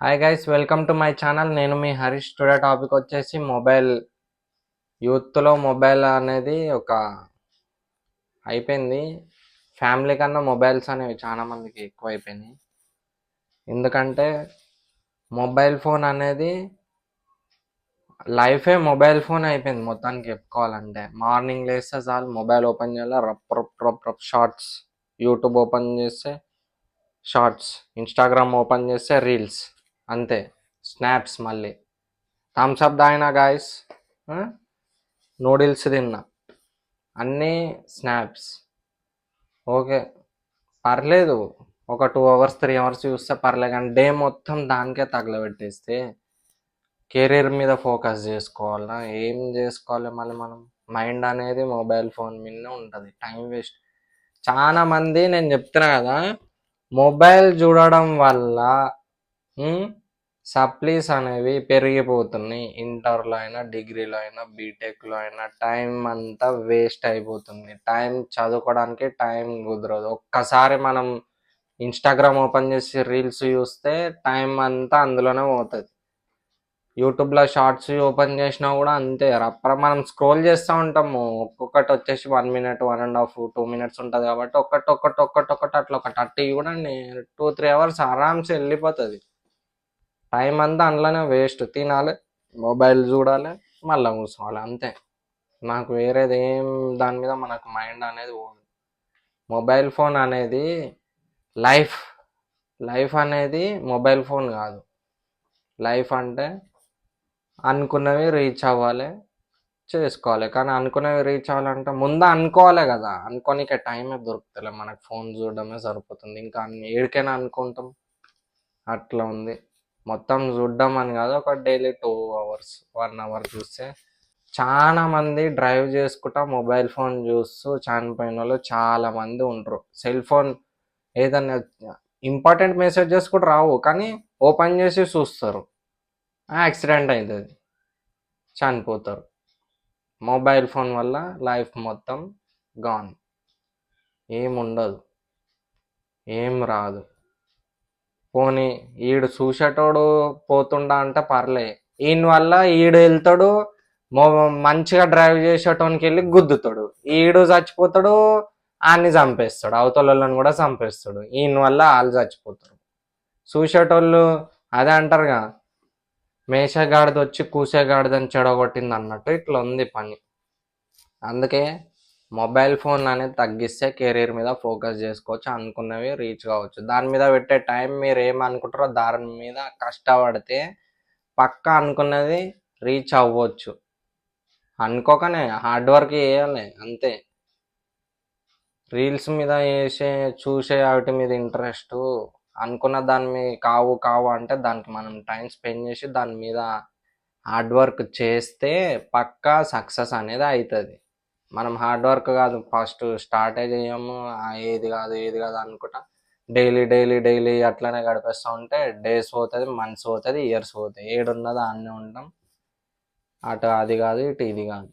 Hi guys, welcome to my channel. నేను మీ Harish. Today topic వచ్చేసి mobile. యూత్లో మొబైల్ అనేది ఒక అయిపోయింది. ఫ్యామిలీ కన్నా మొబైల్స్ అనేవి చాలా మందికి ఎక్కువ అయిపోయినాయి. ఎందుకంటే మొబైల్ ఫోన్ అనేది లైఫే మొబైల్ ఫోన్ అయిపోయింది మొత్తానికి చెప్పుకోవాలంటే. మార్నింగ్ లేస్తే చాలు మొబైల్ ఓపెన్ చేయాలి, రప్ రప్ రప్ రప్ షార్ట్స్. యూట్యూబ్ ఓపెన్ చేస్తే షార్ట్స్, ఇన్స్టాగ్రామ్ ఓపెన్ చేస్తే రీల్స్, అంతే. స్నాప్స్, మళ్ళీ థమ్స్అప్ తాగినా గాయస్, నూడిల్స్ తిన్నా, అన్నీ స్నాప్స్. ఓకే, పర్లేదు, ఒక 2 అవర్స్ 3 అవర్స్ చూస్తే పర్లేదు, కానీ డే మొత్తం దానికే తగలబెట్టేస్తే కెరీర్ మీద ఫోకస్ చేసుకోవాలా, ఏం చేసుకోవాలి? మళ్ళీ మనం మైండ్ అనేది మొబైల్ ఫోన్ మీదనే ఉంటుంది. Time waste. చాలా మంది, నేను చెప్తున్నా కదా, మొబైల్ చూడడం వల్ల సప్లీస్ అనేవి పెరిగిపోతున్నాయి. ఇంటర్లో అయినా, డిగ్రీలో అయినా, బీటెక్లో అయినా టైం అంతా వేస్ట్ అయిపోతుంది. టైం చదువుకోవడానికి టైం కుదరదు. ఒక్కసారి మనం ఇన్స్టాగ్రామ్ ఓపెన్ చేసి రీల్స్ చూస్తే టైం అంతా అందులోనే పోతుంది. యూట్యూబ్లో షార్ట్స్ ఓపెన్ చేసినా కూడా అంతే. అప్పుడు మనం స్క్రోల్ చేస్తూ ఉంటాము. ఒక్కొక్కటి వచ్చేసి 1 మినిట్, 1.5, 2 మినిట్స్ ఉంటుంది కాబట్టి ఒక్కటి అట్లా ఒక 30 చూడండి, 2-3 అవర్స్ ఆరామ్సే వెళ్ళిపోతుంది. టైం అంతా అందులోనే వేస్ట్. తినాలి, మొబైల్ చూడాలి, మళ్ళీ కూర్చోవాలి, అంతే. నాకు వేరేది ఏం దాని మీద మనకు మైండ్ అనేది పోదు. మొబైల్ ఫోన్ అనేది లైఫ్. లైఫ్ అనేది మొబైల్ ఫోన్ కాదు. లైఫ్ అంటే అనుకున్నవి రీచ్ అవ్వాలి, చేసుకోవాలి. కానీ అనుకున్నవి రీచ్ అవ్వాలంటే ముందు అనుకోవాలి కదా. అనుకోనికే టైమే దొరుకుతలే మనకు. ఫోన్ చూడడమే సరిపోతుంది. ఇంకా ఏడికైనా అనుకుంటాం, అట్లా ఉంది. మొత్తం చూడడం అని కాదు, ఒక డైలీ 2 అవర్స్ 1 అవర్ చూస్తే. చాలా మంది డ్రైవ్ చేసుకుంటా మొబైల్ ఫోన్ చూస్తూ చనిపోయిన వాళ్ళు చాలా మంది ఉంటారు. సెల్ ఫోన్ ఏదన్నా ఇంపార్టెంట్ మెసేజెస్ కూడా రావు, కానీ ఓపెన్ చేసి చూస్తారు, యాక్సిడెంట్ అవుతుంది, చనిపోతారు. మొబైల్ ఫోన్ వల్ల లైఫ్ మొత్తం గాన్. ఏముండదు, ఏం రాదు. పోనీ ఈడు చూసేటోడు పోతుండా అంటే పర్లే, ఈయన వల్ల ఈడు వెళ్తాడు, మంచిగా డ్రైవ్ చేసేటోనికి వెళ్ళి గుద్దుతాడు, ఈడు చచ్చిపోతాడు, ఆన్ని చంపేస్తాడు, అవతలని కూడా చంపేస్తాడు. ఈయన వల్ల వాళ్ళు చచ్చిపోతారు. చూసేటోళ్ళు అదే అంటారుగా, మేషగాడిది వచ్చి కూసేగాడిదని చెడగొట్టింది అన్నట్టు ఇట్లా ఉంది పని. అందుకే మొబైల్ ఫోన్ అనేది తగ్గిస్తే కెరీర్ మీద ఫోకస్ చేసుకోవచ్చు, అనుకున్నవి రీచ్ కావచ్చు. దాని మీద పెట్టే టైం మీరు ఏమనుకుంటారో దాని మీద కష్టపడితే పక్కా అనుకున్నది రీచ్ అవ్వచ్చు. అనుకోకనే హార్డ్ వర్క్ చేయాలి, అంతే. రీల్స్ మీద చూసే వాటి మీద ఇంట్రెస్ట్, అనుకున్న దాని మీద కావు అంటే దానికి మనం టైం స్పెండ్ చేసి దాని మీద హార్డ్ వర్క్ చేస్తే పక్కా సక్సెస్ అనేది అవుతుంది. మనం హార్డ్ వర్క్ కాదు, ఫస్ట్ స్టార్టే చేయము, ఏది కాదు అనుకుంటా డైలీ డైలీ డైలీ అట్లనే గడిపేస్తూ ఉంటే డేస్ పోతుంది, మంత్స్ పోతుంది, ఇయర్స్ పోతాయి. ఏడున్నదో అన్నీ ఉంటాం. అటు అది కాదు, ఇటు ఇది కాదు.